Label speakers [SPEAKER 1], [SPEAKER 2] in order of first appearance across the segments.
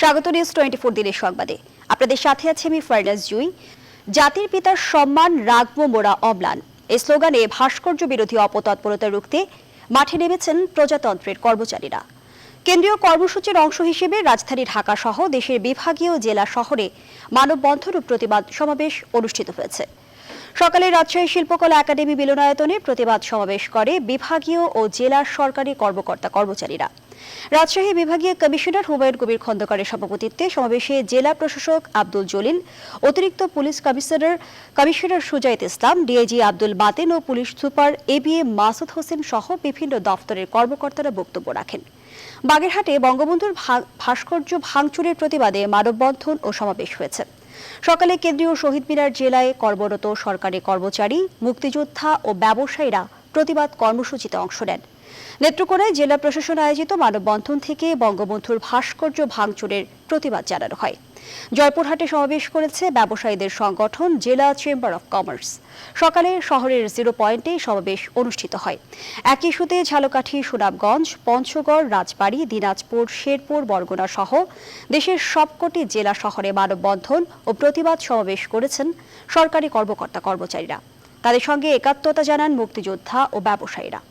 [SPEAKER 1] স্বাগত নিউজ 24 দিনের সংবাদে আপনাদের সাথে আছে আমি ফারনাজ জুই। জাতির পিতার সম্মান রাখবো মোরা অম্লান এই স্লোগানে ভাস্কর্য বিরোধী অপতৎপরতা রুখতে মাঠে নেমেছেন প্রজাতন্ত্রের কর্মচারীরা। কেন্দ্রীয় কর্মসূচির অংশ হিসেবে রাজধানী ঢাকা সহ দেশের বিভাগীয় জেলা শহরে মানববন্ধন ও প্রতিবাদ সমাবেশ অনুষ্ঠিত হয়েছে। সকালে রাজশাহী শিল্পকলা একাডেমি মিলনায়তনে প্রতিবাদ সমাবেশ করে বিভাগীয় ও জেলার সরকারি কর্মকর্তা কর্মচারীরা। রাজশাহী বিভাগীয় কমিশনার হুমায়ুন কবির খন্দকারের সভাপতিত্বে সমাবেশে জেলা প্রশাসক আব্দুল জলিল, অতিরিক্ত police commissioner Sujait Islam, DIG Abdul Baten ও police super ABM Masud Hossain সহ বিভিন্ন দফতরের কর্মকর্তারা বক্তব্য রাখেন। বাগেরহাটে বঙ্গবন্ধুর ভাস্কর্য ভাঙচুরের প্রতিবাদে মানববন্ধন ও সমাবেশ হয়েছে। সকালে কেন্দ্রীয় শহীদ মিনার জেলায় কর্মরত সরকারি কর্মচারী, মুক্তিযোদ্ধা ও ব্যবসায়ীরা প্রতিবাদ কর্মসূচিতে অংশ নেন। নেত্রকোনায় জেলা প্রশাসন আয়োজিত মানববন্ধন থেকে বঙ্গবন্ধুর ভাস্কর্য ভাঙচুরের প্রতিবাদ জানানো হয়। জয়পুরহাটে সমাবেশ করেছে ব্যবসায়ীদের সংগঠন জেলা চেম্বার অব কমার্স। সকালে শহরের 0 পয়েন্টে সমাবেশ অনুষ্ঠিত হয়। একই ইস্যুতে ঝালকাঠি, সুনামগঞ্জ, পঞ্চগড়, রাজবাড়ী, দিনাজপুর, শেরপুর, বরগুনা সহ দেশের সবকটি জেলা শহরে মানববন্ধন ও প্রতিবাদ সমাবেশ করেছেন সরকারি কর্মকর্তা কর্মচারীরা। তাদের সঙ্গে একাত্মতা জানান মুক্তিযোদ্ধা ও ব্যবসায়ীরা।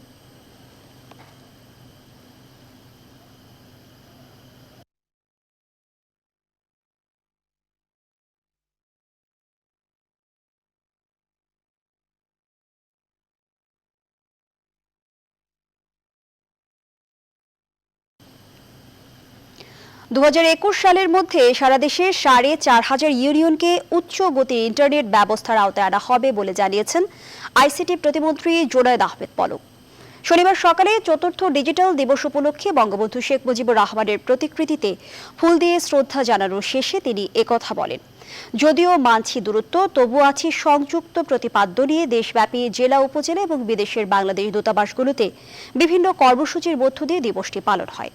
[SPEAKER 1] 2021 সালের মধ্যে সারা দেশে 4,500 ইউনিয়নকে উচ্চ গতির ইন্টারনেট ব্যবস্থার আওতায় আনা হবে বলে জানিয়েছেন আইসিটি প্রতিমন্ত্রী জুনায়েদ আহমেদ পলক। শনিবার সকালে ৪র্থ ডিজিটাল দিবস উপলক্ষে বঙ্গবন্ধু শেখ মুজিবুর রহমানের প্রতিকৃতিতে ফুল দিয়ে শ্রদ্ধা জানানোর শেষে তিনি একথা বলেন। যদিও মানছি দূরত্ব, তবু আছে সংযুক্ত প্রতিপাদ্য নিয়ে দেশব্যাপী জেলা, উপজেলা এবং বিদেশের বাংলাদেশ দূতাবাসগুলোতে বিভিন্ন কর্মসূচির মধ্য দিয়ে দিবসটি পালন হয়।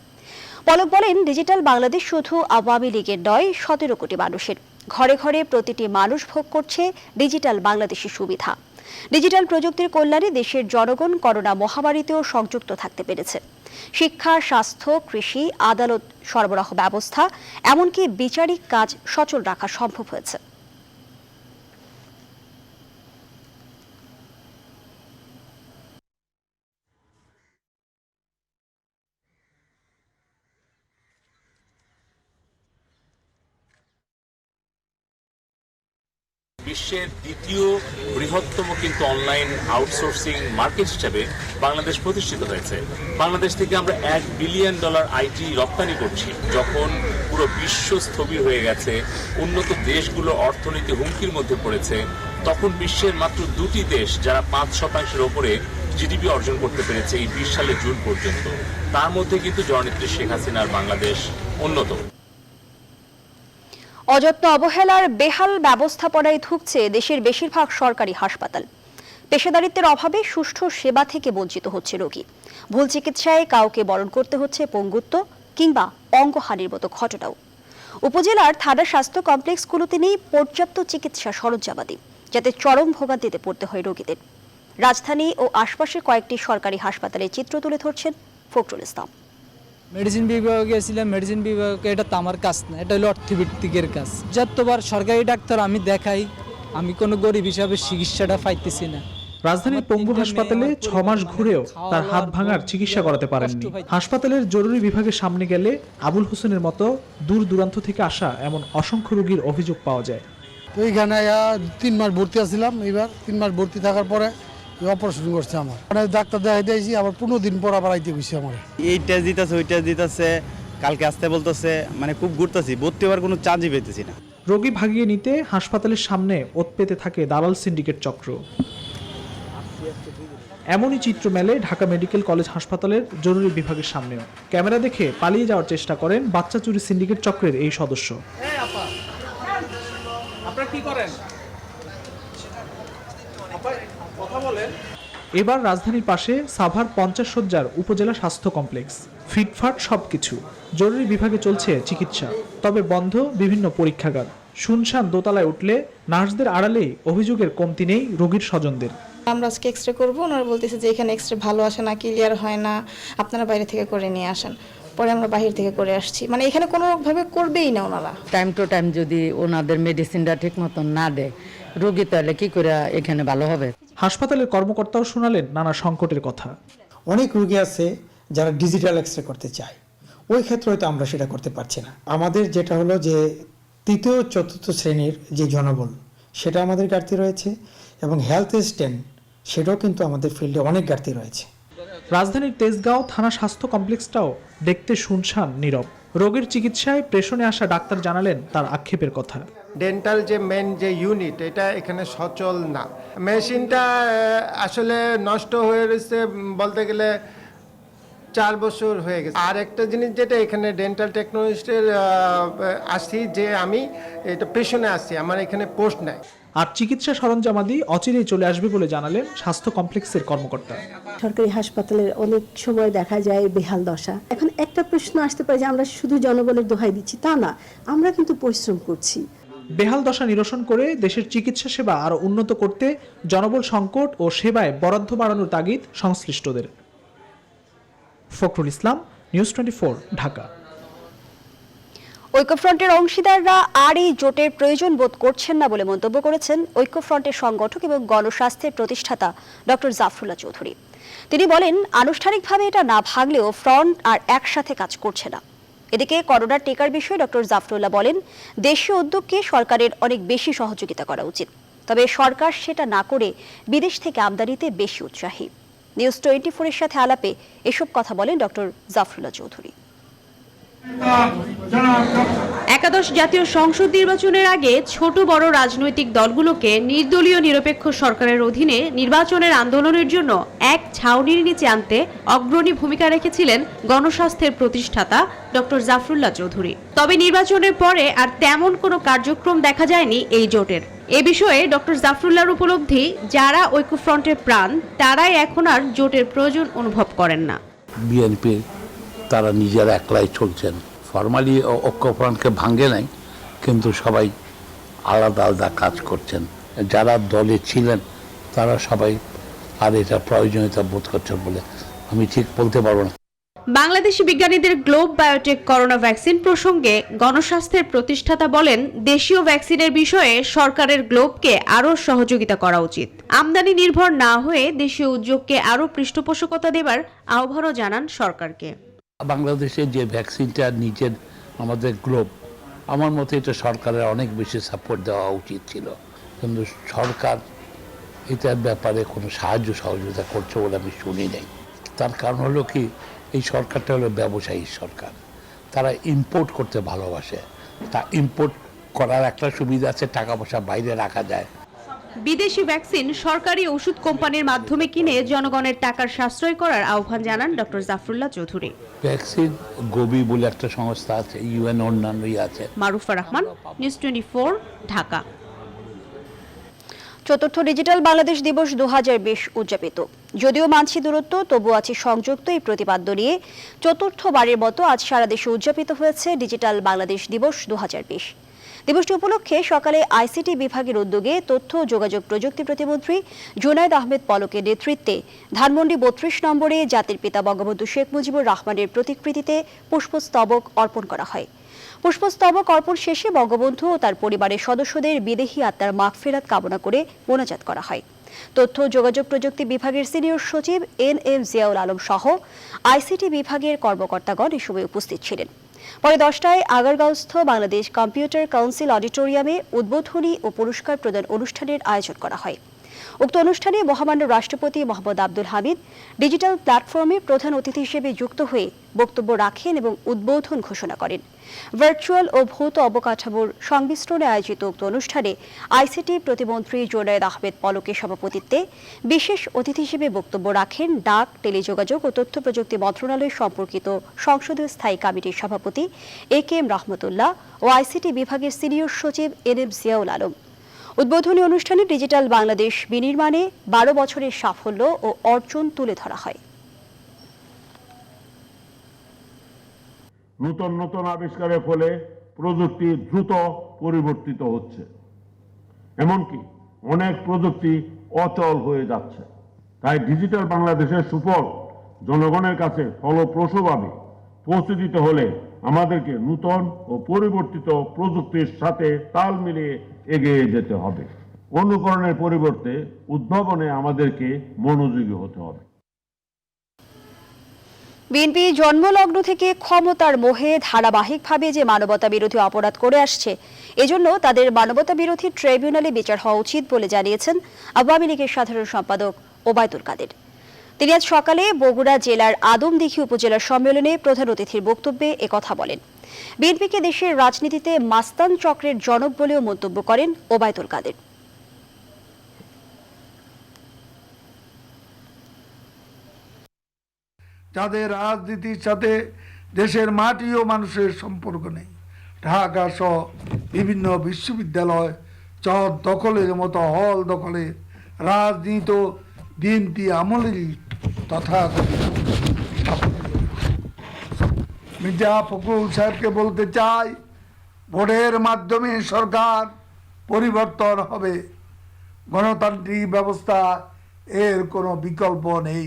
[SPEAKER 1] পলক বলেন, ডিজিটাল বাংলাদেশ শুধু আওয়ামী লীগের নয়, 17 কোটি মানুষের। ঘরে ঘরে প্রতিটি মানুষ ভোগ করছে ডিজিটাল বাংলাদেশের সুবিধা। ডিজিটাল প্রযুক্তির কল্যাণে দেশের জনগণ করোনা মহামারীতেও সংযুক্ত থাকতে পেরেছে। শিক্ষা, স্বাস্থ্য, কৃষি, আদালত, সরবরাহ ব্যবস্থা, এমনকি বিচারিক কাজ সচল রাখা সম্ভব হয়েছে।
[SPEAKER 2] বিশ্বের দ্বিতীয় বৃহত্তম কিন্তু অনলাইন আউটসোর্সিং মার্কেট হিসেবে বাংলাদেশ প্রতিষ্ঠিত হয়েছে। বাংলাদেশ থেকে আমরা $1 বিলিয়ন আইটি রপ্তানি করছি। যখন পুরো বিশ্ব স্থবির হয়ে গেছে, উন্নত দেশগুলো অর্থনীতি হুমকির মধ্যে পড়েছে, তখন বিশ্বের মাত্র 2টি দেশ যারা 5% ওপরে জিডিপি অর্জন করতে পেরেছে এই 20 সালের জুন পর্যন্ত। তার মধ্যে কিন্তু জননেত্রী শেখ হাসিনার বাংলাদেশ অন্যতম।
[SPEAKER 1] অযত্ন, অবহেলার বেহাল ব্যবস্থাপনায় ধুঁকছে দেশের বেশিরভাগ সরকারি হাসপাতাল। পেশাদারিত্বের অভাবে সুষ্ঠু সেবা থেকে বঞ্চিত হচ্ছে রোগী। ভুল চিকিৎসায় কাউকে বরণ করতে হচ্ছে পঙ্গুত্ব কিংবা অঙ্গহানির মতো ঘটনাও। উপজেলার থানা স্বাস্থ্য কমপ্লেক্সগুলোতে নেই পর্যাপ্ত চিকিৎসা সরঞ্জামাদি, যাতে চরম ভোগান্তিতে পড়তে হয় রোগীদের। রাজধানী ও আশপাশের কয়েকটি সরকারি হাসপাতালের চিত্র তুলে ধরছেন ফখরুল ইসলাম।
[SPEAKER 3] মেডিসিন বিভাগে গিয়েছিলাম, মেডিসিন বিভাগে এটা তো আমার কাজ না, এটা হলো অর্থভিত্তিকের কাজ। যতবার সরকারি ডাক্তার আমি দেখাই, আমি কোনো গরিব হিসাবে চিকিৎসাটা পাইতেছি না।
[SPEAKER 4] রাজধানীর পঙ্গু হাসপাতালে 6 মাস ঘুরেও তার হাত ভাঙার চিকিৎসা করাতে পারেননি। হাসপাতালের জরুরি বিভাগের সামনে গেলে আবুল হোসেনের মতো দূর দূরান্ত থেকে আসা এমন অসংখ্য রোগীর অভিযোগ পাওয়া যায়।
[SPEAKER 5] তো এইখানে 3 মাস ভর্তি আছিলাম। এবার 3 মাস ভর্তি থাকার পরে অপারেশন করছে আমার। মানে ডাক্তার দেখাই দিয়েছি, আবার 15 দিন পর আবার আইতে গেছি। আমার
[SPEAKER 6] এই টেস্ট দিতেছে, ওই টেস্ট দিতেছে, কালকে আসতে বলতেছে, মানে খুব ঘুরতেছি, ভর্তি হওয়ার কোনো চান্সই পেতেছি না।
[SPEAKER 4] রোগী ভাগিয়ে নিতে হাসপাতালের সামনে ওত পেতে থাকে দালাল সিন্ডিকেট চক্র। এমনই চিত্র মেলে ঢাকা মেডিকেল কলেজ হাসপাতালের জরুরি বিভাগের সামনেও। ক্যামেরা দেখে পালিয়ে যাওয়ার চেষ্টা করেন বাচ্চা চুরি সিন্ডিকেট চক্রের এই সদস্য। এবার রাজধানীর পাশে সাভার 50 শয্যার উপজেলা স্বাস্থ্য কমপ্লেক্স। ফিটফাট সবকিছু, জরুরি বিভাগে চলছে চিকিৎসা, তবে বন্ধ বিভিন্ন পরীক্ষাগার। শুনশান দোতলায় উঠলে নার্সদের আড়ালেই অভিযোগের কমতি নেই রোগীর স্বজনদের।
[SPEAKER 7] আমরা আজকে এক্সরে করবো, ওনারা বলতেছে যে এখানে এক্সরে ভালো আসে না, ক্লিয়ার হয় না, আপনারা বাইরে থেকে করে নিয়ে আসেন। পরে আমরা বাহির থেকে করে আসছি, মানে এখানে কোনোভাবে করবেই না ওনারা।
[SPEAKER 8] টাইম টু টাইম যদি ওনাদের মেডিসিনটা ঠিক মতন না দেয়, রোগী তাহলে কি করে এখানে ভালো হবে?
[SPEAKER 4] হাসপাতালের কর্মকর্তাও শোনালেন নানা সংকটের কথা।
[SPEAKER 9] অনেক রোগী আছে যারা ডিজিটাল এক্স রে করতে চায়, ওই ক্ষেত্রে হয়তো আমরা সেটা করতে পারছি না। আমাদের যেটা হলো যে তৃতীয় চতুর্থ শ্রেণীর যে জনবল, সেটা আমাদের ঘাটতি রয়েছে, এবং হেলথ অ্যাসিস্ট্যান্ট সেটাও কিন্তু আমাদের ফিল্ডে অনেক ঘাটতি রয়েছে।
[SPEAKER 4] রাজধানীর তেজগাঁও থানা স্বাস্থ্য কমপ্লেক্সটাও দেখতে শুনশান, নীরব। রোগীর চিকিৎসায় প্রেষণে আসা ডাক্তার জানালেন তার আক্ষেপের কথা।
[SPEAKER 10] ডেন্টাল যে মেন যে ইউনিট, এটা এখানে সচল না। মেশিনটা আসলে নষ্ট হয়ে রয়েছে বলতে গেলে 4 বছর হয়ে গেছে। আর একটা জিনিস যেটা এখানে ডেন্টাল টেকনোলজিস্টের আসছি, যে আমি এটা পেশনে আসছি, আমার এখানে পোস্ট নাই।
[SPEAKER 4] আর চিকিৎসা সরঞ্জামাদি অচিরেই চলে আসবে বলে জানালেন স্বাস্থ্য কমপ্লেক্সের কর্মকর্তা।
[SPEAKER 11] সরকারি হাসপাতালের অনেক সময় দেখা যায় বেহাল দশা। এখন একটা প্রশ্ন আসতে পারে যে আমরা শুধু জনগণের দোহাই দিচ্ছি, তা না, আমরা কিন্তু পরিশ্রম করছি।
[SPEAKER 4] বেহাল দশা নিরসন করে দেশের চিকিৎসা সেবা আরও উন্নত করতে জনবল সংকট ও সেবায় বরাদ্দ বাড়ানোর তাগিদ সংশ্লিষ্টদের। ফখরুল ইসলাম, নিউজ 24, ঢাকা।
[SPEAKER 1] ঐক্যফ্রন্টের অংশীদাররা আর এই জোটের প্রয়োজন বোধ করছেন না বলে মন্তব্য করেছেন ঐক্যফ্রন্টের সংগঠক এবং গণস্বাস্থ্যের প্রতিষ্ঠাতা ডক্টর জাফরুল্লাহ চৌধুরী। তিনি বলেন, আনুষ্ঠানিকভাবে এটা না ভাগলেও ফ্রন্ট আর একসাথে কাজ করছে না। এদিকে করোনার টিকার বিষয়ে ডক্টর জাফরুল্লাহ বলেন, দেশীয় উদ্যোগকে সরকারের অনেক বেশি সহযোগিতা করা উচিত, তবে সরকার সেটা না করে বিদেশ থেকে আমদানিতে বেশি উৎসাহী। নিউজ 24-এর সাথে আলাপে এসব কথা বলেন ডক্টর জাফরুল্লাহ চৌধুরী।
[SPEAKER 12] একাদশ জাতীয় সংসদ নির্বাচনের আগে ছোট বড় রাজনৈতিক দলগুলোকে নির্দলীয় নিরপেক্ষ সরকারের অধীনে নির্বাচনের আন্দোলনের জন্য এক ছাউনির নিচে আনতে অগ্রণী ভূমিকা রেখেছিলেন গণস্বাস্থ্যের প্রতিষ্ঠাতা ডক্টর জাফরুল্লাহ চৌধুরী। তবে নির্বাচনের পরে আর তেমন কোনো কার্যক্রম দেখা যায়নি এই জোটের। এ বিষয়ে ডক্টর জাফরুল্লাহর উপলব্ধি, যারা ঐক্যফ্রন্টের প্রাণ তারাই এখন আর জোটের প্রয়োজন অনুভব করেন না।
[SPEAKER 13] বিএনপি তারা নিজেরা একলাই চলছেন, ফর্মালি ঐক্যফ্রন্টকে ভাঙে নাই, কিন্তু সবাই আলাদা আলাদা কাজ করছেন। যারা দলে ছিলেন তারা সবাই আর এটা প্রয়োজনীয়তা বোধ করছেন বলে আমি ঠিক বলতে পারবো না।
[SPEAKER 12] বাংলাদেশি বিজ্ঞানীদের গ্লোব বায়োটেক করোনা ভ্যাকসিন প্রসঙ্গে গণস্বাস্থ্যের প্রতিষ্ঠাতা বলেন, দেশীয় ভ্যাকসিনের বিষয়ে সরকারের গ্লোবকে আরও সহযোগিতা করা উচিত। আমদানি নির্ভর না হয়ে দেশীয় উদ্যোগকে আরও পৃষ্ঠপোষকতা দেবার আহ্বানও জানান সরকারকে।
[SPEAKER 13] বাংলাদেশের যে ভ্যাকসিনটা নিজের আমাদের গ্লোব, আমার মতে এটা সরকারের অনেক বেশি সাপোর্ট দেওয়া উচিত ছিল, কিন্তু সরকার এটার ব্যাপারে কোনো সাহায্য সহযোগিতা করছে বলে আমি শুনি নাই। তার কারণ হলো কি, এই সরকারটা হলো ব্যবসায়ী সরকার, তারা ইম্পোর্ট করতে ভালোবাসে। তা ইম্পোর্ট করার একটা সুবিধা আছে, টাকা পয়সা বাইরে রাখা যায়।
[SPEAKER 12] বিদেশি ভ্যাকসিন সরকারি ওষুধ কোম্পানির মাধ্যমে কিনে জনগণের টাকার সাশ্রয় করার আহ্বান জানান doctor Zafrullah Chowdhury.
[SPEAKER 13] Vaccine Gobi বলে একটা সংস্থা আছে, ইউএন অন্যান্যই আছে।
[SPEAKER 12] মারুফা রহমান, নিউজ 24, ঢাকা।
[SPEAKER 1] চতুর্থ ডিজিটাল বাংলাদেশ দিবস 2020 উদযাপিত। যদিও মানছি দূরত্ব, তবু আছে সংযুক্ত এই প্রতিপাদ্য নিয়ে চতুর্থবারের মতো আজ সারা দেশে উদযাপিত হয়েছে ডিজিটাল বাংলাদেশ দিবস 2020। দিবসটি উপলক্ষে সকালে আইসিটি বিভাগের উদ্যোগে তথ্য ও যোগাযোগ প্রযুক্তি প্রতিমন্ত্রী জুনায়েদ আহমেদ পলকের নেতৃত্বে ধানমন্ডি 32 নম্বরে জাতির পিতা বঙ্গবন্ধু শেখ মুজিবুর রহমানের প্রতিকৃতিতে পুষ্পস্তবক অর্পণ করা হয়। পুষ্পস্তবক অর্পণ শেষে বঙ্গবন্ধু ও তার পরিবারের সদস্যদের বিদেহী আত্মার মাগফিরাত কামনা করে মোনাজাত করা হয়। তথ্য যোগাযোগ প্রযুক্তি বিভাগের সিনিয়র সচিব NM জিয়াউল আলম সহ আইসিটি বিভাগের কর্মকর্তাগণ এ সময় উপস্থিত ছিলেন। পরে 10টায় আগারগাঁওস্থ বাংলাদেশ কম্পিউটার কাউন্সিল অডিটোরিয়ামে উদ্বোধনী ও পুরস্কার প্রদান অনুষ্ঠানের আয়োজন করা হয়। উক্ত অনুষ্ঠানে মহামান্য রাষ্ট্রপতি মোহাম্মদ আব্দুল হামিদ ডিজিটাল প্ল্যাটফর্মে প্রধান অতিথি হিসেবে যুক্ত হয়ে বক্তব্য রাখেন এবং উদ্বোধন ঘোষণা করেন। ভার্চুয়াল ও ভৌত অবকাঠামোর সংমিশ্রণে আয়োজিত উক্ত অনুষ্ঠানে আইসিটি প্রতিমন্ত্রী জুনায়েদ আহমেদ পলকের সভাপতিত্বে বিশেষ অতিথি হিসেবে বক্তব্য রাখেন ডাক, টেলিযোগাযোগ ও তথ্য প্রযুক্তি মন্ত্রণালয় সম্পর্কিত সংসদীয় স্থায়ী কমিটির সভাপতি AKM রহমতুল্লাহ ও আইসিটি বিভাগের সিনিয়র সচিব NM জিয়াউল আলম। উদ্বোধনী অনুষ্ঠানে ডিজিটাল বাংলাদেশ বিনির্মাণে 12 বছরের সাফল্য ও অর্জন তুলে ধরা হয়।
[SPEAKER 14] নতুন নতুন আবিষ্কারের ফলে প্রযুক্তি দ্রুত পরিবর্তিত হচ্ছে, এমনকি অনেক প্রযুক্তি অচল হয়ে যাচ্ছে। তাই ডিজিটাল বাংলাদেশের সুফল জনগণের কাছে ফলপ্রসূভাবে পৌঁছে দিতে হলে আমাদেরকে নূতন ও পরিবর্তিত প্রযুক্তির সাথে তাল মিলিয়ে এগিয়ে যেতে হবে। অনুকরণের পরিবর্তে উদ্ভাবনে আমাদেরকে মনোযোগী হতে হবে।
[SPEAKER 1] বিএনপি জন্মলগ্ন থেকে ক্ষমতার মোহে ধারাবাহিকভাবে যে মানবতা বিরোধী অপরাধ করে আসছে, এজন্য তাদের মানবতা বিরোধী ট্রাইব্যুনালে বিচার হওয়া উচিত বলে জানিয়েছেন আওয়ামী লীগের সাধারণ সম্পাদক ওবায়দুল কাদের। তিনি আজ সকালে বগুড়া জেলার আদমদীঘি উপজেলা সম্মেলনে প্রধান অতিথির বক্তব্যে একথা বলেন। বিএনপিকে দেশের রাজনীতিতে মাস্তান চক্রের জনক বলেও মন্তব্য করেন ওবায়দুল কাদের।
[SPEAKER 5] যাদের রাজনীতির সাথে দেশের মাটি ও মানুষের সম্পর্ক নেই, ঢাকা সহ বিভিন্ন বিশ্ববিদ্যালয় চর দখলের মতো হল দখলে রাজনীতি বিএনপি আমলেরই তথাকথিত। মির্জা ফখরুল সাহেবকে বলতে চাই, ভোটের মাধ্যমে সরকার পরিবর্তন হবে, গণতান্ত্রিক ব্যবস্থা এর কোনো বিকল্প নেই।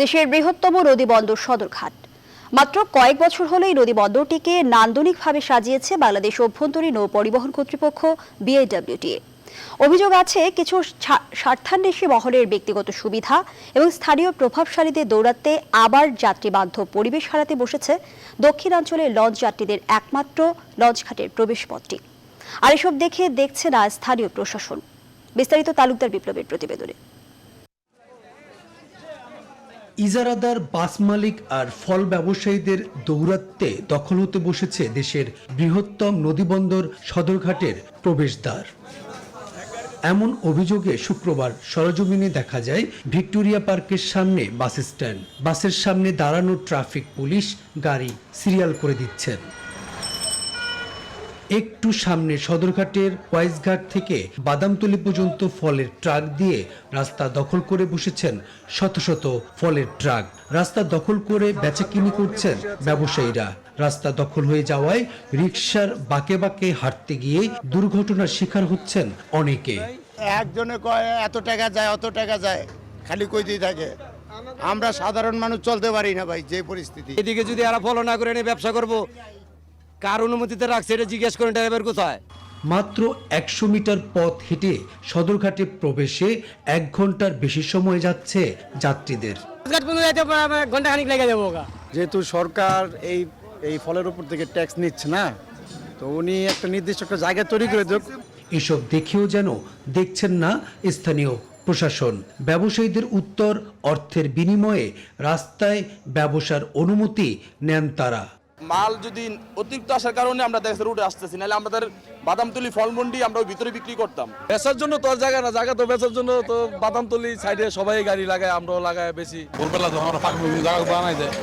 [SPEAKER 1] দেশের বৃহত্তম নদী বন্দর সদরঘাট। মাত্র কয়েক বছর হলো এই নদী বন্দরটিকে নান্দনিকভাবে সাজিয়েছে বাংলাদেশ অভ্যন্তরীণ নৌ পরিবহন কর্তৃপক্ষ BIWTA। অভিযোগ আছে কিছু স্বার্থান্বেষী মহলের ব্যক্তিগত সুবিধা এবং স্থানীয় প্রভাবশালীদের দৌরাত্মে আবার যাত্রী বান্ধব পরিবেশ হারাতে বসেছে দক্ষিণাঞ্চলের লঞ্চ যাত্রীদের একমাত্র লঞ্চঘাটের প্রবেশপথটি। আর এসব দেখছে না স্থানীয় প্রশাসন। বিস্তারিত তালুকদার বিপ্লবের প্রতিবেদনে।
[SPEAKER 15] ইজারাদার, বাস মালিক আর ফল ব্যবসায়ীদের দৌরাত্মে দখল হতে বসেছে দেশের বৃহত্তম নদীবন্দর সদরঘাটের প্রবেশদ্বার। এমন অভিযোগে শুক্রবার সরজমিনে দেখা যায় ভিক্টোরিয়া পার্কের সামনে বাস স্ট্যান্ড। বাসের সামনে দাঁড়ানো ট্রাফিক পুলিশ গাড়ি সিরিয়াল করে দিচ্ছেন। একটু সামনে সদরঘাটের ওয়াইজঘাট থেকে বাদামতলী পর্যন্ত ফলের ট্রাক দিয়ে রাস্তা দখল করে বসেছেন শত শত ফলের ট্রাক। রাস্তা দখল করে বেচাকিনি করছেন ব্যবসায়ীরা। রাস্তা দখল হয়ে যাওয়ায় রিকশার বাঁকে বাঁকে হাঁটতে গিয়ে দুর্ঘটনার শিকার হচ্ছেন অনেকে।
[SPEAKER 16] একজনে কয় এত টাকা যায়, অত টাকা যায়, খালি কইতেই থাকে। আমরা সাধারণ মানুষ চলতে পারি না ভাই, যে পরিস্থিতি।
[SPEAKER 17] এদিকে যদি এরা ফলো না করে নিয়ে ব্যবসা করবো, কার অনুমতিতে রাখছে এটা জিজ্ঞেস করেন ড্রাইভার কোথায়।
[SPEAKER 15] মাত্র 100 মিটার পথ হেঁটে সদরঘাটে প্রবেশে 1 ঘন্টার বেশি সময় যাচ্ছে যাত্রীদের।
[SPEAKER 17] ঘন্টাখানিক লেগে যাবো।
[SPEAKER 16] যেহেতু সরকার এই ফলের উপর থেকে ট্যাক্স নিচ্ছে না, তো উনি একটা নির্দিষ্ট একটা জায়গা তৈরি করে দেব।
[SPEAKER 15] এসব দেখেও যেন দেখছেন না স্থানীয় প্রশাসন। ব্যবসায়ীদের উত্তর, অর্থের বিনিময়ে রাস্তায় ব্যবসার অনুমতি নেন তারা।
[SPEAKER 18] মাল যদি অতিরিক্ত আসার কারণে আমরা দেশের রুটে আসতেছি, নাহলে আমাদের বাদামতলি ফলমন্ডি আমরা ওই ভিতরে বিক্রি করতাম।
[SPEAKER 17] বেচার জন্য তো জায়গা না, জায়গা তো বেচার জন্য তো বাদামতলি সাইডে সবাই গাড়ি লাগায়, আমরাও লাগায় বেশি।
[SPEAKER 18] ভোরবেলা যখন আমরা ফাঁকা জায়গা বানাই দেয়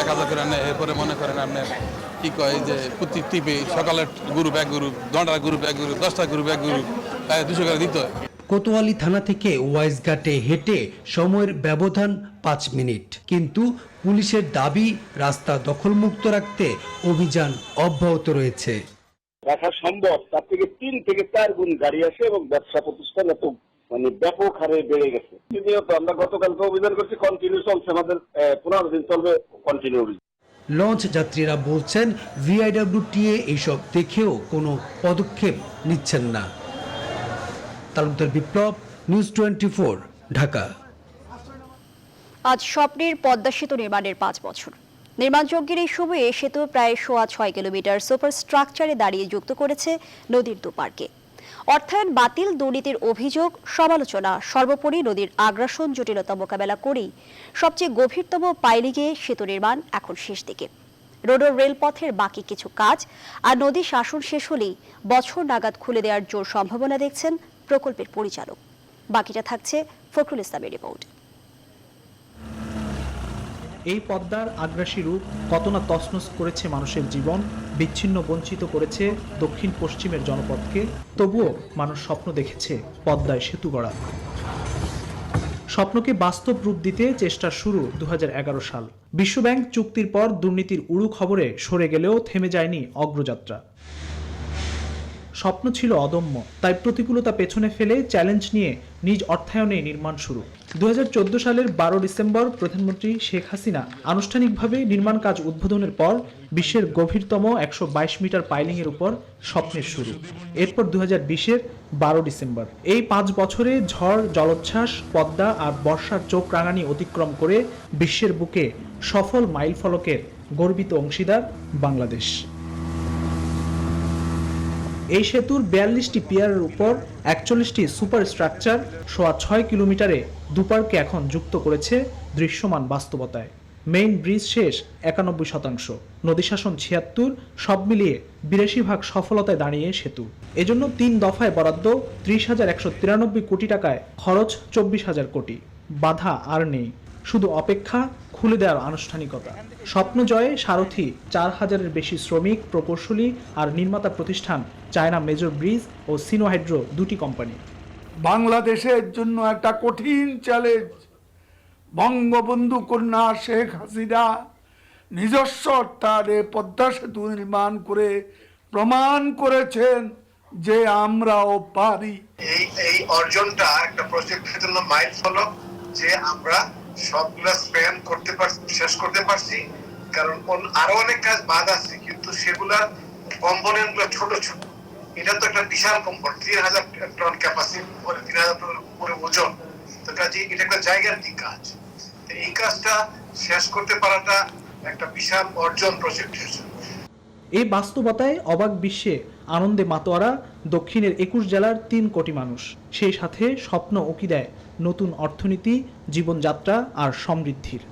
[SPEAKER 18] 1000 করে নেয়, এরপরে মনে করেন আপনার কি কয় যে প্রতি টিপে সকালে গ্রুপ 1 গ্রুপ, 9টা গ্রুপ 1 গ্রুপ, 10টা গ্রুপ 1 গ্রুপ 200 করে দিতে হয়।
[SPEAKER 15] কোতোয়ালি থানা থেকে ওয়াইজঘাটে হেঁটে সময়ের ব্যবধান 5 মিনিট, কিন্তু পুলিশের দাবি রাস্তা দখলমুক্ত রাখতে অভিযান অব্যাহত রয়েছে।
[SPEAKER 19] রাখা সম্ভব, তার থেকে 3 থেকে 4 গুণ গাড়ি আসে এবং ব্যবসা প্রতিষ্ঠান এত ব্যাপক হারে বেড়ে গেছে। প্রতিনিয়ত আমরা গতকালকে অভিযান করছি, কন্টিনিউ চলছে, আমাদের 15 দিন চলবে কন্টিনিউ।
[SPEAKER 15] লঞ্চ যাত্রীরা বলছেন BIWTA এইসব দেখেও কোনো পদক্ষেপ নিচ্ছেন না। তালুকদার বিপ্লব, নিউজ 24, ঢাকা।
[SPEAKER 1] আজ স্বপ্নের পদ্মা সেতু নির্মাণের 5 বছর। নির্মাণযজ্ঞের এই সময়ে সেতু প্রায় 6.5 কিলোমিটার সুপার স্ট্রাকচারে দাঁড়িয়ে যুক্ত করেছে নদীর দুপারকে। অর্থায়ন বাতিল, দুর্নীতির অভিযোগ, সমালোচনা, সর্বোপরি নদীর আগ্রাসন জটিলতা মোকাবেলা করেই সবচেয়ে গভীরতম পাইলিংয়ে সেতু নির্মাণ এখন শেষ দিকে। রোড ও রেলপথের বাকি কিছু কাজ আর নদী শাসন শেষ হলেই বছর নাগাদ খুলে দেওয়ার জোর সম্ভাবনা দেখছেন প্রকল্পের পরিচালক। বাকিটা থাকছে ফখরুল ইসলামের রিপোর্ট।
[SPEAKER 4] এই পদ্মার আগ্রাসী রূপ কত না তছনছ করেছে মানুষের জীবন, বিচ্ছিন্ন বঞ্চিত করেছে দক্ষিণ পশ্চিমের জনপদকে। তবুও মানুষ স্বপ্ন দেখেছে পদ্মায় সেতু গড়া। স্বপ্নকে বাস্তব রূপ দিতে চেষ্টা শুরু 2011 সাল। বিশ্বব্যাংক চুক্তির পর দুর্নীতির উড়ু খবরে সরে গেলেও থেমে যায়নি অগ্রযাত্রা। স্বপ্ন ছিল অদম্য, তাই প্রতিকূলতা পেছনে ফেলে চ্যালেঞ্জ নিয়ে নিজ অর্থায়নে নির্মাণ শুরু। 2014 সালের 12 ডিসেম্বর প্রধানমন্ত্রী শেখ হাসিনা আনুষ্ঠানিকভাবে নির্মাণ কাজ উদ্বোধনের পর বিশ্বের গভীরতম 122 মিটার পাইলিংয়ের উপর স্বপ্নের শুরু। এরপর 2020-এর 12 ডিসেম্বর। এই 5 বছরে ঝড়, জলোচ্ছ্বাস, পদ্মা আর বর্ষার চোখ রাঙানি অতিক্রম করে বিশ্বের বুকে সফল মাইলফলকের গর্বিত অংশীদার বাংলাদেশ। এই সেতুর 42টি পিয়ারের উপর 41টি সুপার স্ট্রাকচার 6.5 কিলোমিটারে দুপারকে এখন যুক্ত করেছে দৃশ্যমান বাস্তবতায়। মেইন ব্রিজ শেষ 91%, নদী শাসন 76, সব মিলিয়ে 82% সফলতায় দাঁড়িয়ে সেতু। এজন্য 3 দফায় বরাদ্দ 30,193 কোটি টাকায় খরচ 24,000 কোটি। বাধা আর নেই, শুধু অপেক্ষা খুলে দেওয়ার আনুষ্ঠানিকতা। স্বপ্ন জয়ে সারথি 4,000-এর বেশি শ্রমিক, প্রকৌশলী আর নির্মাতা প্রতিষ্ঠান, চায়না মেজর ব্রিজ ও সিনোহাইড্রো 2টি কোম্পানি।
[SPEAKER 20] বাংলাদেশের জন্য একটা কঠিন চ্যালেঞ্জ। বঙ্গবন্ধু কন্যা শেখ হাসিনা নিজস্ব অর্থায়নে পদ্মা সেতু নির্মাণ করে প্রমাণ করেছেন যে আমরাও পারি।
[SPEAKER 21] এই অর্জনটা একটা প্রজেক্টের জন্য মাইলফলক, যে আমরা সবগুলা স্প্যান করতে পারছি, শেষ করতে পারছি। কারণ আরো অনেক কাজ বাদ আছে, কিন্তু সেগুলা কম্পোনেন্ট গুলো ছোট ছোট। এটা তো একটা বিশাল কম্পোনেন্ট, 3,000 টন ক্যাপাসিটি, 3,000 টন উপরে ওজন। তো কাজে এটা একটা জায়গার কি কাজ, এই কাজটা শেষ করতে পারাটা একটা বিশাল অর্জন প্রজেক্টের।
[SPEAKER 4] এই বাস্তবতায় অবাক বিশ্বে আনন্দে মাতোয়ারা দক্ষিণের 21 জেলার 3 কোটি মানুষ। সেই সাথে স্বপ্ন উকি দেয় নতুন অর্থনীতি, জীবনযাত্রা আর সমৃদ্ধির।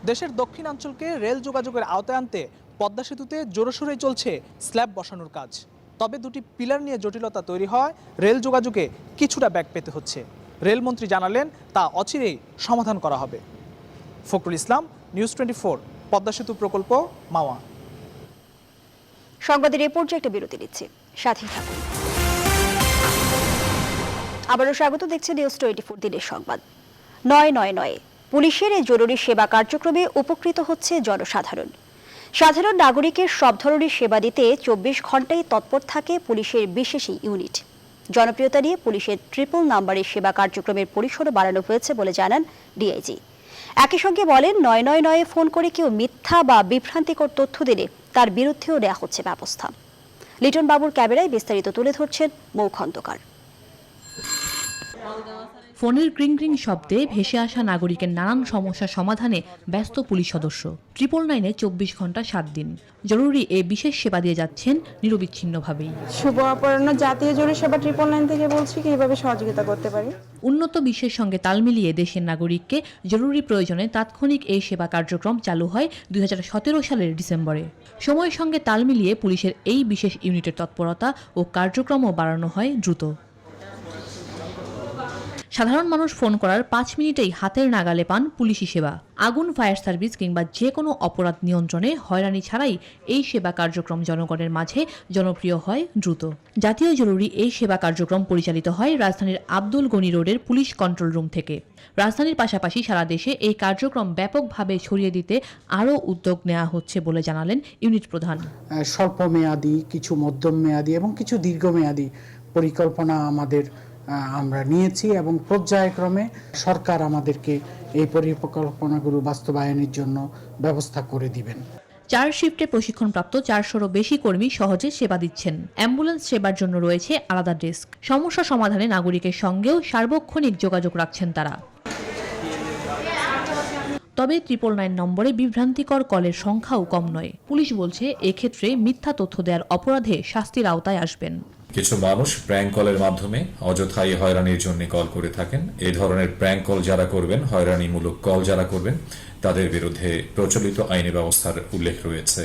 [SPEAKER 22] দেশের দক্ষিণাঞ্চলকে রেল যোগাযোগের আওতায় আনতে পদ্মা সেতুতে জোরসোরে চলছে স্ল্যাব বসানোর কাজ। তবে 2টি পিলার নিয়ে জটিলতা তৈরি হয়, রেল যোগাযোগে কিছুটা ব্যাক পেতে হচ্ছে। রেলমন্ত্রী জানালেন তা অচিরেই সমাধান করা হবে। ফখরুল ইসলাম, নিউজ 24, পদ্মা সেতু প্রকল্প, মাওয়া।
[SPEAKER 1] সংবাদের এই পর্যায়ে একটা বিরতি নিচ্ছি, সাথে থাকুন। আবারও স্বাগত, দেখছে নিউজ 24 দিনের সংবাদ। 999 পুলিশের এই জরুরি সেবা কার্যক্রমে উপকৃত হচ্ছে জনসাধারণ। সাধারণ নাগরিকের সব ধরনের সেবা দিতে 24 ঘন্টাই তৎপর থাকে পুলিশের বিশেষ ইউনিট। জনপ্রিয়তা নিয়ে পুলিশের 3 নাম্বারের সেবা কার্যক্রমের পরিসরও বাড়ানো হয়েছে বলে জানান ডিআইজি। একই সঙ্গে বলেন, 999-এ ফোন করে কেউ মিথ্যা বা বিভ্রান্তিকর তথ্য দিলে তার বিরুদ্ধেও নেওয়া হচ্ছে ব্যবস্থা। লিটন বাবুর ক্যামেরায় বিস্তারিত তুলে ধরছেন মৌ খন্দকার।
[SPEAKER 23] ফোনের ক্রিং ক্রিং শব্দে ভেসে আসা নাগরিকের নানান সমস্যা সমাধানে ব্যস্ত পুলিশ সদস্য। 999-এ 24 ঘন্টা 7 দিন জরুরি এ বিশেষ সেবা দিয়ে যাচ্ছেন নিরবিচ্ছিন্নভাবেই।
[SPEAKER 7] শুভ অপরাহ্ন, জাতীয় জরুরি সেবা 999 থেকে বলছি, কিভাবে সহযোগিতা করতে পারি।
[SPEAKER 23] উন্নত বিশ্বের সঙ্গে তাল মিলিয়ে দেশের নাগরিককে জরুরি প্রয়োজনে তাৎক্ষণিক এই সেবা কার্যক্রম চালু হয় 2017 সালের ডিসেম্বরে। সময়ের সঙ্গে তাল মিলিয়ে পুলিশের এই বিশেষ ইউনিটের তৎপরতা ও কার্যক্রমও বাড়ানো হয় দ্রুত। সাধারণ মানুষ ফোন করার 5 মিনিটেই হাতের নাগালে পান পুলিশি সেবা। আগুন, ফায়ার সার্ভিস কিংবা যে কোনো অপরাধ নিয়ন্ত্রণে হয়রানি ছাড়াই এই সেবা কার্যক্রম জনগণের মাঝে জনপ্রিয় হয় দ্রুত। জাতীয় জরুরি এই সেবা কার্যক্রম পরিচালিত হয় রাজধানীর আব্দুল গনি রোডের পুলিশ কন্ট্রোল রুম থেকে। রাজধানীর পাশাপাশি সারা দেশে এই কার্যক্রম ব্যাপকভাবে ছড়িয়ে দিতে আরও উদ্যোগ নেওয়া হচ্ছে বলে জানালেন ইউনিট প্রধান।
[SPEAKER 24] স্বল্প মেয়াদী, কিছু মধ্যম মেয়াদী এবং কিছু দীর্ঘমেয়াদী পরিকল্পনা আমরা নিয়েছি এবং পর্যায়ক্রমে সরকার আমাদেরকে এই পরিকল্পনাগুলো বাস্তবায়নের জন্য ব্যবস্থা করে দিবেন।
[SPEAKER 23] 4 শিফটে প্রশিক্ষণপ্রাপ্ত 400-রও বেশি কর্মী সহজে সেবা দিচ্ছেন। অ্যাম্বুলেন্স সেবার জন্য রয়েছে আলাদা ডেস্ক। সমস্যা সমাধানে নাগরিকের সঙ্গেও সার্বক্ষণিক যোগাযোগ রাখছেন তারা। তবে 999 নম্বরে বিভ্রান্তিকর কলের সংখ্যাও কম নয়। পুলিশ বলছে, এক্ষেত্রে মিথ্যা তথ্য দেওয়ার অপরাধে শাস্তির আওতায় আসবেন।
[SPEAKER 25] কিছু মানুষ প্র্যাঙ্ক কলের মাধ্যমে অযথাই হয়রানির জন্য কল করে থাকেন। এই ধরনের প্র্যাঙ্ক কল যারা করবেন, হয়রানিমূলক কল যারা করবেন, তাদের বিরুদ্ধে প্রচলিত আইনি ব্যবস্থার উল্লেখ রয়েছে।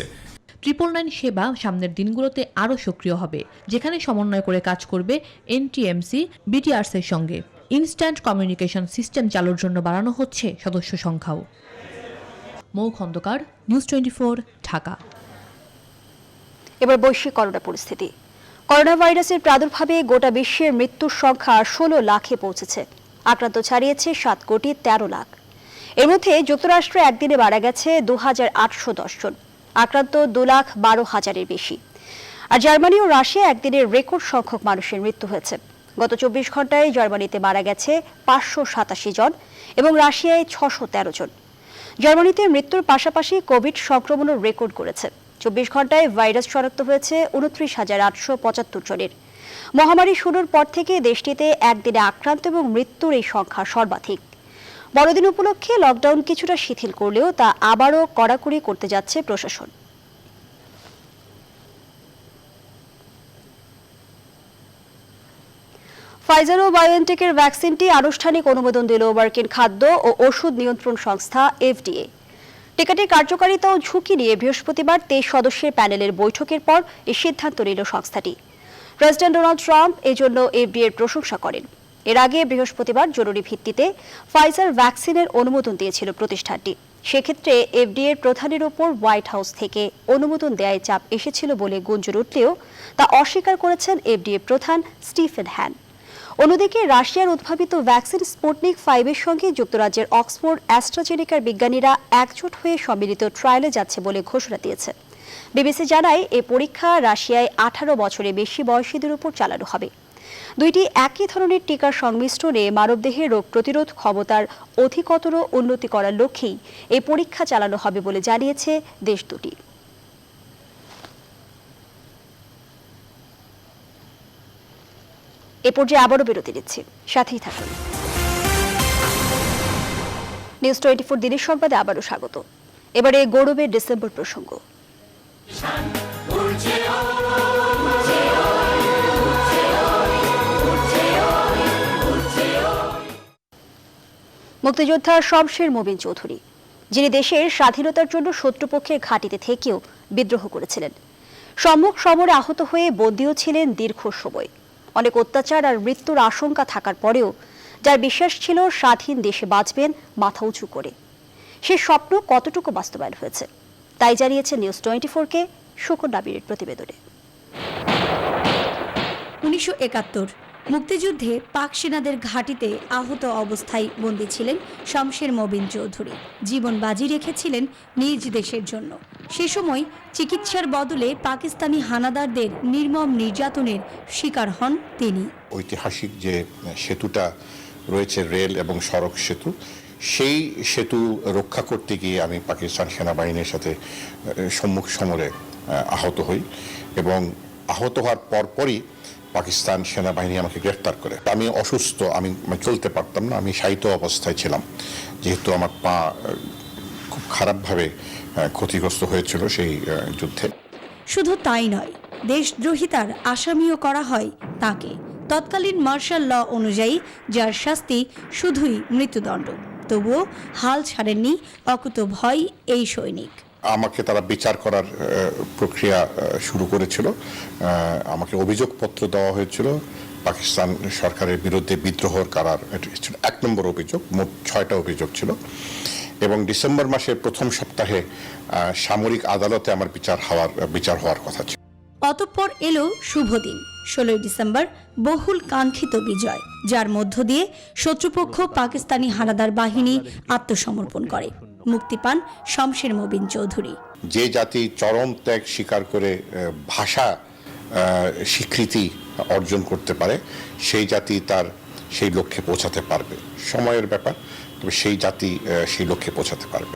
[SPEAKER 23] 999 সেবা সামনের দিনগুলোতে আরও সক্রিয় হবে, যেখানে সমন্বয় করে কাজ করবে এনটিএমসি, বিটিআরস এর সঙ্গে। ইনস্ট্যান্ট কমিউনিকেশন সিস্টেম চালুর জন্য বাড়ানো হচ্ছে সদস্য সংখ্যাও। মৌ খন্দকার, নিউজ 24, ঢাকা।
[SPEAKER 1] এবার বৈশ্বিক করোনা পরিস্থিতি। করোনা ভাইরাসের প্রাদুর্ভাবে গোটা বিশ্বের মৃত্যুর সংখ্যা 16 লাখে পৌঁছেছে। আক্রান্ত ছাড়িয়েছে 7,13 লাখ। এর মধ্যে যুক্তরাষ্ট্রে একদিনে মারা গেছে 2,810 জন, আক্রান্ত 2,12,000-এর বেশি। আর জার্মানি ও রাশিয়া একদিনে রেকর্ড সংখ্যক মানুষের মৃত্যু হয়েছে। গত 24 ঘন্টায় জার্মানিতে মারা গেছে 587 জন এবং রাশিয়ায় 613 জন। জার্মানিতে মৃত্যুর পাশাপাশি কোভিড সংক্রমণের রেকর্ড করেছে। 24 ঘন্টায় ভাইরাস শনাক্ত হয়েছে 29,875 জনের। মহামারী শুরুর পর থেকে দেশটিতে একদিনে আক্রান্ত এবং মৃত্যুর এই সংখ্যা সর্বাধিক। বড়দিন উপলক্ষে লকডাউন কিছুটা শিথিল করলেও তা আবারও কড়াকড়ি করতে যাচ্ছে প্রশাসন। ফাইজার ও বায়োএনটেকের ভ্যাকসিনটি আনুষ্ঠানিক অনুমোদন দিল মার্কিন খাদ্য ও ওষুধ নিয়ন্ত্রণ সংস্থা FDA। টিকাটির কার্যকারিতা ও ঝুঁকি নিয়ে বৃহস্পতিবার 23 সদস্যের প্যানেলের বৈঠকের পর এই সিদ্ধান্ত নিল সংস্থাটি। প্রেসিডেন্ট ডোনাল্ড ট্রাম্প এজন্য FDA এর প্রশংসা করেন। এর আগে বৃহস্পতিবার জরুরি ভিত্তিতে ফাইজার ভ্যাকসিনের অনুমোদন দিয়েছিল প্রতিষ্ঠানটি। সেক্ষেত্রে FDA এর প্রধানের ওপর হোয়াইট হাউস থেকে অনুমোদন দেওয়ায় চাপ এসেছিল বলে গুঞ্জন উঠলেও তা অস্বীকার করেছেন FDA প্রধান স্টিফেন হ্যান। অন্যদিকে রাশিয়ার উদ্ভাবিত ভ্যাকসিন স্পুটনিক 5 এর সঙ্গে যুক্তরাজ্যের অক্সফোর্ড অ্যাস্ট্রাজেনেকার বিজ্ঞানীরা একজোট হয়ে সম্মিলিত ট্রায়ালে যাচ্ছে বলে ঘোষণা দিয়েছে। বিবিসি জানায় এই পরীক্ষা রাশিয়ায় 18 বছরের বেশি বয়সীদের উপর চালানো হবে। দুইটি একই ধরনের টিকার সংমিশ্রণে মানবদেহের রোগ প্রতিরোধ ক্ষমতার অধিকতর উন্নতি করার লক্ষ্যেই এই পরীক্ষা চালানো হবে বলে জানিয়েছে দেশ দুটি। এ পর্যায়ে আবারও বিরতি নিচ্ছি, সাথেই থাকুন। নিউজ 24 দিনের সংবাদে আবারও স্বাগত। এবারে গৌরবের ডিসেম্বর প্রসঙ্গ। মুক্তিযোদ্ধা শমশের মোবিন চৌধুরী, যিনি দেশের স্বাধীনতার জন্য শত্রুপক্ষের ঘাঁটিতে থেকেও বিদ্রোহ করেছিলেন, সম্মুখ সমরে আহত হয়ে বন্দীও ছিলেন দীর্ঘ সময়। অনেক অত্যাচার আর মৃত্যুর আশঙ্কা থাকার পরেও যার বিশ্বাস ছিল স্বাধীন দেশে বাঁচবেন মাথা উঁচু করে, সে স্বপ্ন কতটুকু বাস্তবায়ন হয়েছে তাই জানিয়েছে নিউজ 24-কে সুকন্যা বীরের প্রতিবেদনে।
[SPEAKER 2] 1971 মুক্তিযুদ্ধে পাক সেনাদের ঘাঁটিতে আহত অবস্থায় বন্দী ছিলেন শমশের মোবিন চৌধুরী। জীবন বাজি রেখেছিলেন নিজ দেশের জন্য। সে সময় চিকিৎসার বদলে পাকিস্তানি হানাদারদের নির্মম নির্যাতনের শিকার হন তিনি।
[SPEAKER 3] ঐতিহাসিক যে সেতুটা রয়েছে, রেল এবং সড়ক সেতু, সেই সেতু রক্ষা করতে গিয়ে আমি পাকিস্তান সেনাবাহিনীর সাথে সম্মুখ সমরে আহত হই এবং আহত হওয়ার পরপরই পাকিস্তান সেনাবাহিনী আমাকে গ্রেফতার করে। আমি অসুস্থ, আমি চলতে পারতাম না, আমি শায়িত অবস্থায় ছিলাম, যেহেতু আমার পা খুব খারাপভাবে ক্ষতিগ্রস্ত হয়েছিল সেই যুদ্ধে।
[SPEAKER 2] শুধু তাই নয়, দেশদ্রোহিতার আসামিও করা হয় তাকে। তৎকালীন মার্শাল ল অনুযায়ী যার শাস্তি শুধুই মৃত্যুদণ্ড, তবুও হাল ছাড়েননি অকুতোভয় এই সৈনিক।
[SPEAKER 3] আমাকে তারা বিচার করার প্রক্রিয়া শুরু করেছিল। আমাকে অভিযোগপত্র দেওয়া হয়েছিল পাকিস্তান সরকারের বিরুদ্ধে বিদ্রোহর কারার, 1 নম্বর অভিযোগ, মোট 6টা অভিযোগ ছিল। এবং ডিসেম্বর মাসের প্রথম সপ্তাহে সামরিক আদালতে আমার বিচার হওয়ার কথা ছিল।
[SPEAKER 2] অতঃপর এলো শুভ দিন, 16 ডিসেম্বর, বহুল কাঙ্ক্ষিত বিজয়, যার মধ্য দিয়ে শত্রুপক্ষ পাকিস্তানি হানাদার বাহিনী আত্মসমর্পণ করে। মুক্তি পান শমশের মোবিন চৌধুরী।
[SPEAKER 3] যে জাতি চরম ত্যাগ স্বীকার করে ভাষা স্বীকৃতি অর্জন করতে পারে, সেই জাতি তার সেই লক্ষ্যে পৌঁছাতে পারবে। সময়ের ব্যাপার, তবে সেই জাতি সেই লক্ষ্যে পৌঁছাতে পারবে।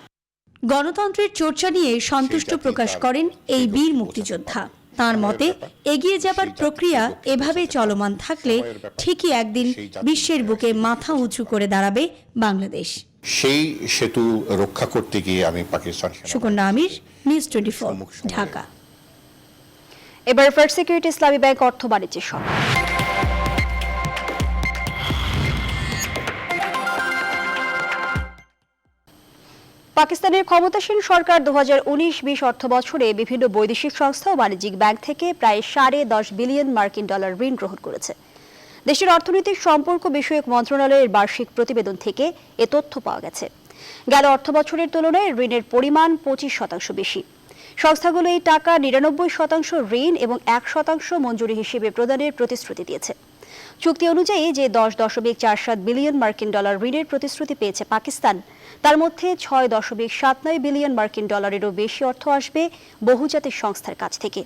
[SPEAKER 2] গণতন্ত্রের চর্চা নিয়ে সন্তুষ্ট প্রকাশ করেন এই বীর মুক্তিযোদ্ধা। তার মতে, এগিয়ে যাবার প্রক্রিয়া এভাবে চলমান থাকলে ঠিকই একদিন বিশ্বের বুকে মাথা উঁচু করে দাঁড়াবে বাংলাদেশ।
[SPEAKER 3] সেই সেতু রক্ষা করতে গিয়ে আমি পাকিস্তান।
[SPEAKER 2] সুকন্যা আমির, নিউজ 24, ঢাকা।
[SPEAKER 1] এবার ফার্স্ট সিকিউরিটি ইসলামী ব্যাংক অর্থ বাণিজ্যের সংবাদ। পাকিস্তানের ক্ষমতাসীন সরকার 2019-20 অর্থ বছরে বিভিন্ন বৈদেশিক সংস্থা ও বাণিজ্যিক ব্যাংক থেকে প্রায় $10.5 বিলিয়ন মার্কিন ডলার ঋণ গ্রহণ করেছে। দেশের অর্থনৈতিক সম্পর্ক বিষয়ক মন্ত্রণালয়ের বার্ষিক প্রতিবেদন থেকে এ তথ্য পাওয়া গেছে। গেল অর্থ বছরের তুলনায় ঋণের পরিমাণ 25% বেশি। সংস্থাগুলো এই টাকা 99% ঋণ এবং 1% মঞ্জুরি হিসেবে প্রদানের প্রতিশ্রুতি দিয়েছে। চুক্তি অনুযায়ী যে $10.47 বিলিয়ন মার্কিন ডলার ঋণের প্রতিশ্রুতি পেয়েছে পাকিস্তান, তার মধ্যে $6.79 বিলিয়ন মার্কিন ডলারেরও বেশি অর্থ আসবে বহুজাতিক সংস্থার কাছ থেকে।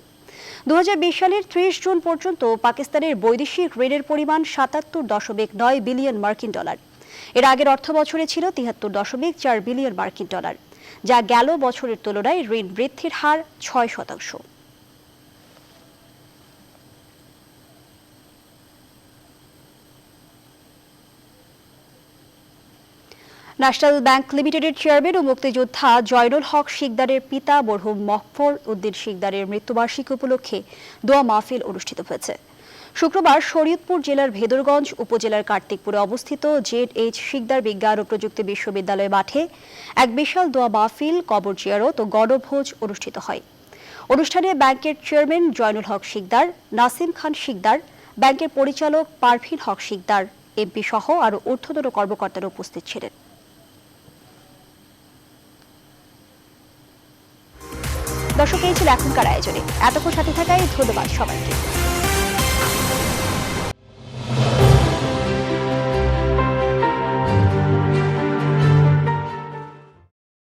[SPEAKER 1] 2020 সালের 30 জুন পর্যন্ত পাকিস্তানের বৈদেশিক ঋণের পরিমাণ 77.9 বিলিয়ন মার্কিন ডলার। এর আগের অর্থ বছরে ছিল 73.4 বিলিয়ন মার্কিন ডলার, যা গেল বছরের তুলনায় ঋণ বৃদ্ধির হার 6%। ন্যাশনাল ব্যাংক লিমিটেডের চেয়ারম্যান ও মুক্তিযোদ্ধা জয়নুল হক শিকদারের পিতা মরহুম মকফর উদ্দিন শিকদারের মৃত্যুবার্ষিকী উপলক্ষে দোয়া মাহফিল অনুষ্ঠিত হয়েছে। শুক্রবার শরীয়তপুর জেলার ভেদরগঞ্জ উপজেলার কার্তিকপুরে অবস্থিত জেড.এইচ. শিকদার বিজ্ঞান ও প্রযুক্তি বিশ্ববিদ্যালয় মাঠে এক বিশাল দোয়া মাহফিল, কবর জিয়ারত ও গণভোজ অনুষ্ঠিত হয়। অনুষ্ঠানে ব্যাংকের চেয়ারম্যান জয়নুল হক শিকদার, নাসিম খান শিকদার, ব্যাংকের পরিচালক পারভিন হক শিকদার, এমপি সহ আরও ঊর্ধ্বতন কর্মকর্তারা উপস্থিত ছিলেন। দর্শক, এই ছিল এখনকার আয়োজনে। এতক্ষণ সাথে থাকায় ধন্যবাদ সবাইকে।